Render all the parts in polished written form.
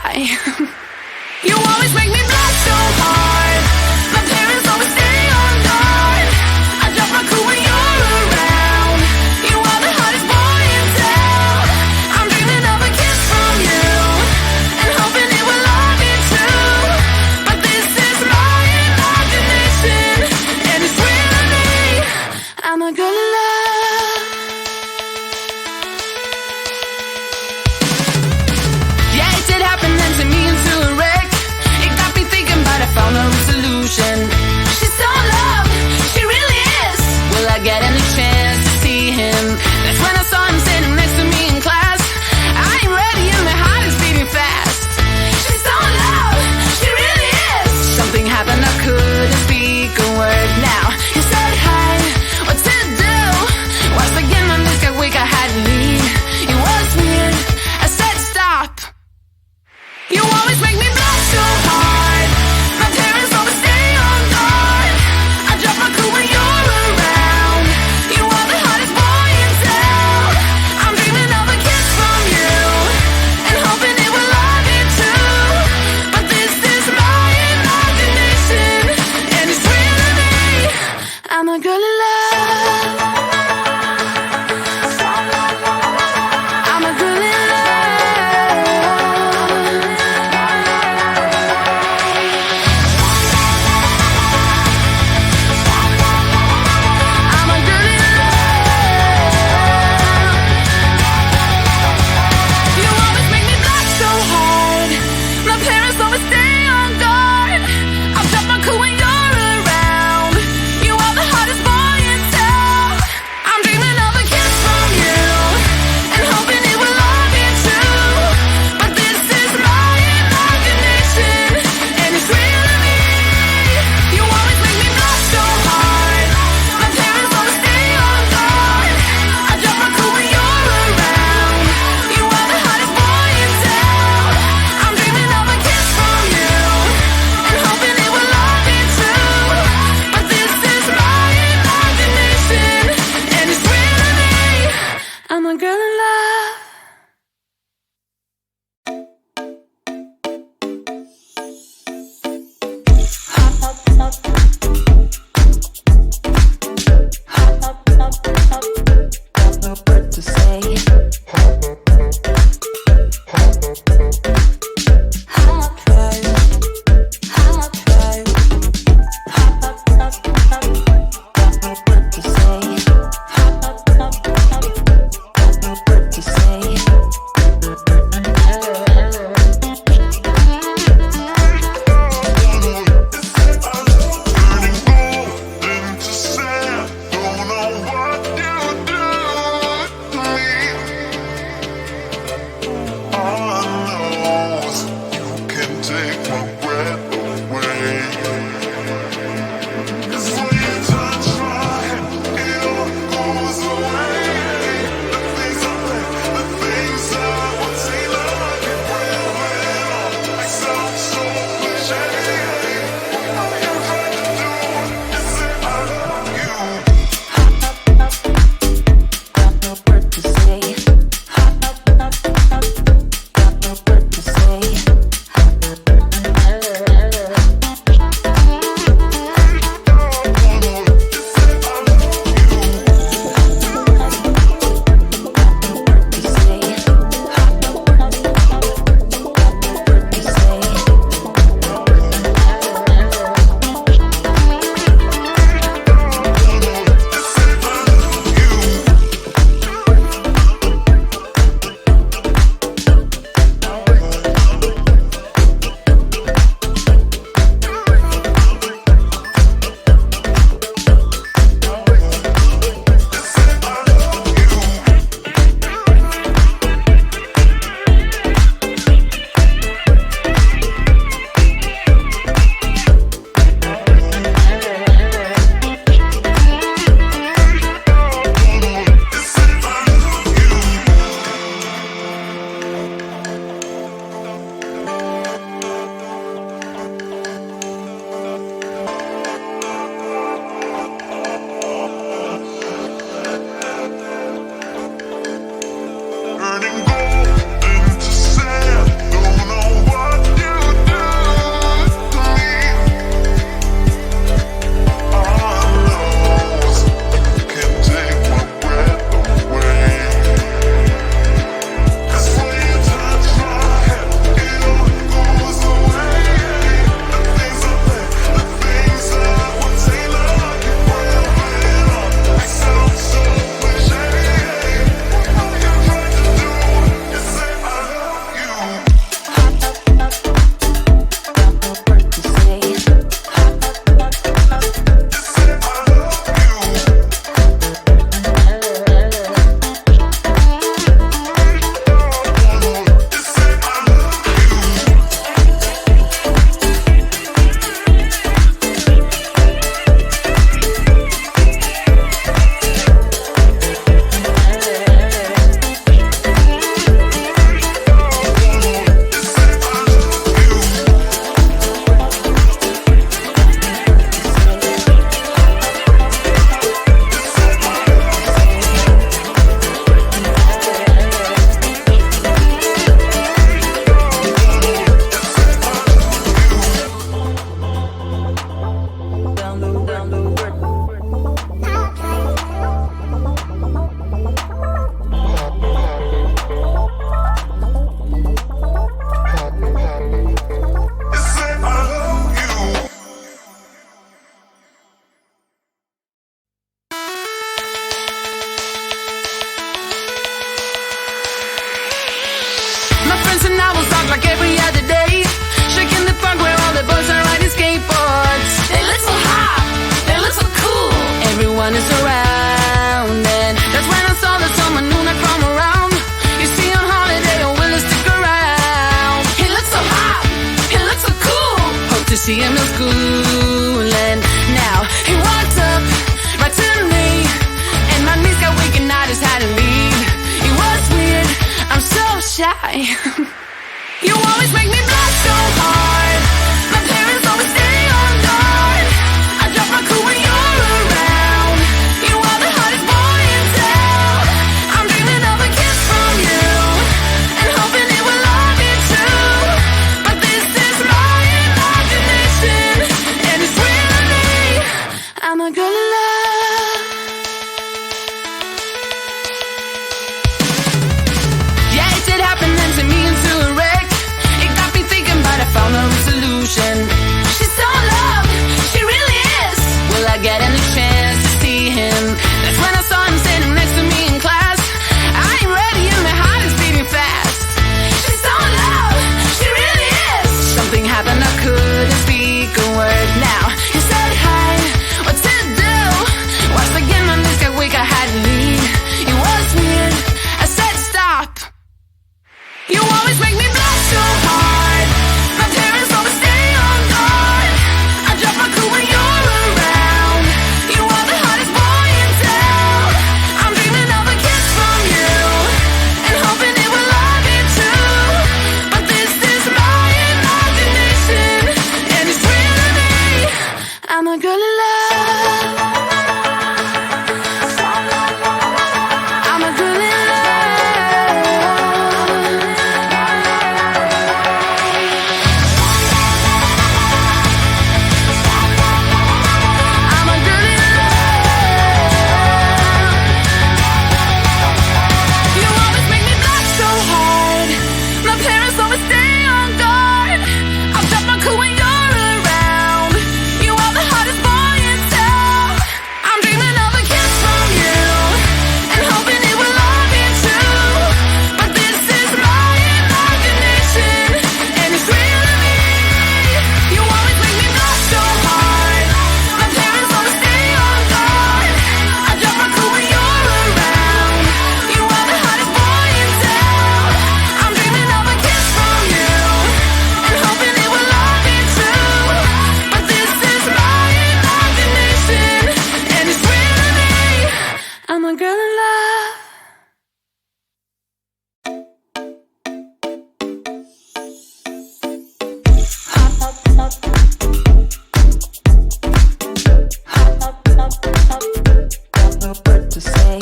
lie. You always make me blush so hard. My parents always stay on guard. I drop my cool when you're around. You are the hottest boy in town. I'm dreaming of a kiss from you and hoping it will all be true. But this is my imagination, and it's real to me. I'm a girl in love. Yeah, it did happen then to me into a wreck. It got me thinking, but I found no solution. She's so in love, she really is. Will I get any chance to see him? That's when I saw him sitting next to me in class. I ain't ready and my heart is beating fast. She's so in love, she really is. Something happened, I couldn't speak a word. Now he said hi, what to do? Once again my knees got weak, I had to leave. It was weird, I said stop. You always make me blush so hard. My parents always stay on guard. I drop my cool when you're around. You are the hottest boy in town. I'm dreaming of a kiss from you and hoping it will all be true. But this is my imagination, and it's real to me. I'm a girl in love. I'm a girl in love. I'm a girl in love. You always make me blush so hard. My parents always stay on guard. I'll drop my cool when you're around. You are the hottest boy in town. I'm dreaming of a kiss from you and hoping it will all be true. But this is my imagination, and it's real to me. You always make me blush so hard. My parents always stay on guard. I drop my cool when you're around. You are the hottest boy in town. I'm dreaming of a kiss from you and hoping it will all be true. But this is my imagination, and it's real to me. I'm a girl in love. No word to say. I'll try. I'll try. No word to say. No like every other day. Shaking the park where all the boys are riding skateboards. They look so hot, they look so cool. Everyone is around, and that's when I saw that someone new not from around. You see on holiday, or will he stick around? He looks so hot, he looks so cool. Hope to see him in school, and now he walked up right to me, and my knees got weak and I just had to leave. It was weird, I'm so shy. You always make me blush so hard. My parents always stay on guard. I drop my cool when you're around. You are the hottest boy in town. I'm dreaming of a kiss from you, and hoping it will all be true. But this is my imagination, and it's real to me. I'm a girl in love. Yeah, it did happen then to me into a wreck. It got me thinking, but I found a solution. She's so in love, she really is. Will I get any chance to see him? That's when I saw him standing next to me in class. I ain't ready and my heart is beating fast. She's so in love, she really is. Something happened, I couldn't speak a word. Now he said hi, what to do? Once again my knees got weak, I had to leave. It was weird, I said stop. You always make me blush so hard. My parents always stay on guard. I drop my cool when you're around. You are the hottest boy in town. I'm dreaming of a kiss from you, and hoping it will all be true. But this is my imagination, and it's real to me. I'm a girl in love. I'm a girl in love. I'm a girl in love. You always make me blush so hard. My parents always stay on guard. I'll drop my cool when you're around. You are the hottest boy in town. I'm dreaming of a kiss from you, and hoping it will all be true. But this is my imagination, and it's real to me. You always make me blush so hard. My parents always stay on guard. I drop my cool when you're around. You are the hottest boy in town. I'm dreaming of a kiss from you, and hoping it will all be true. But this is my imagination, and it's real to me. I'm a girl in love. What to say?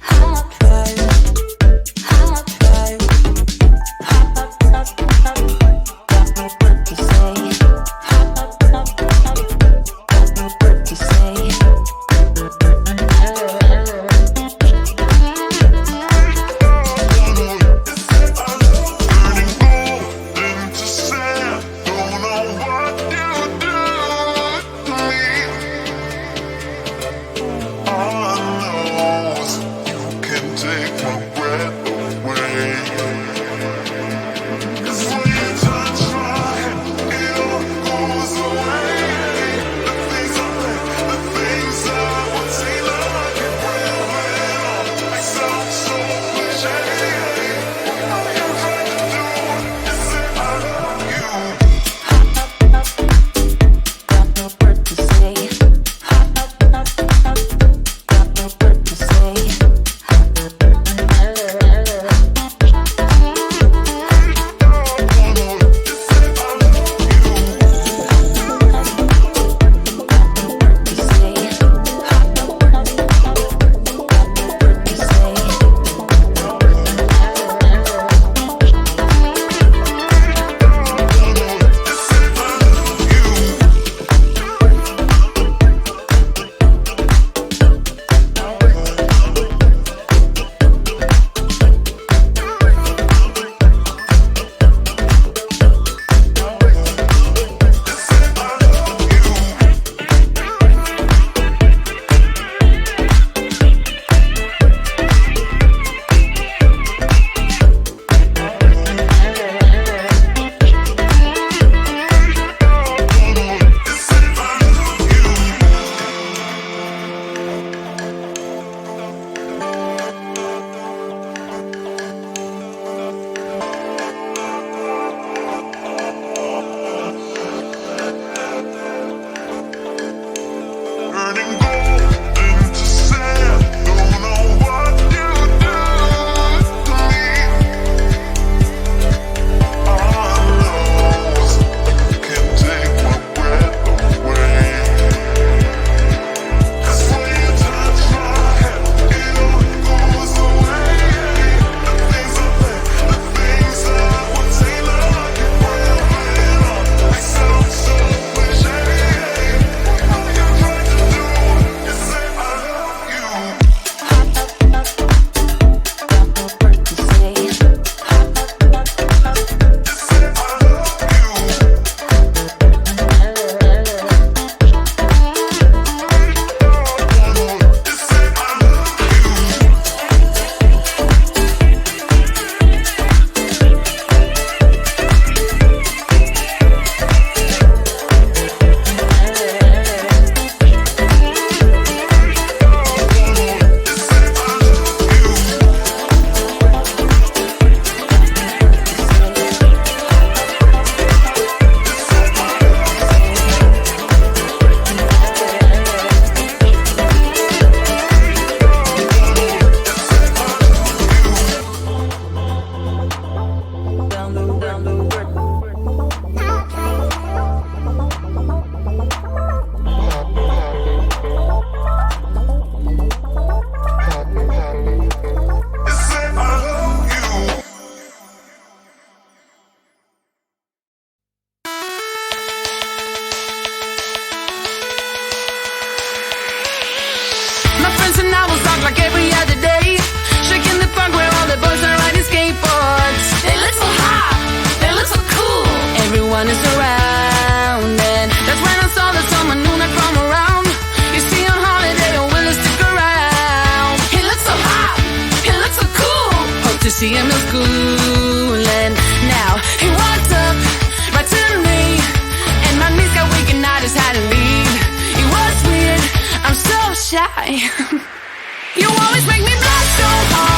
Hot fire, hot fire. What to say? What to say? like every other day. Shaking the park where all the boys are riding skateboards. They look so hot, they look so cool. Everyone is around, and that's when I saw that someone new not from around. You see on holiday, don't really stick around. He looks so hot, he looks so cool. Hope to see him in school, and now he walks up right to me, and my knees got weak and I just had to leave. It was weird, I'm so shy. You always make me blush so hard.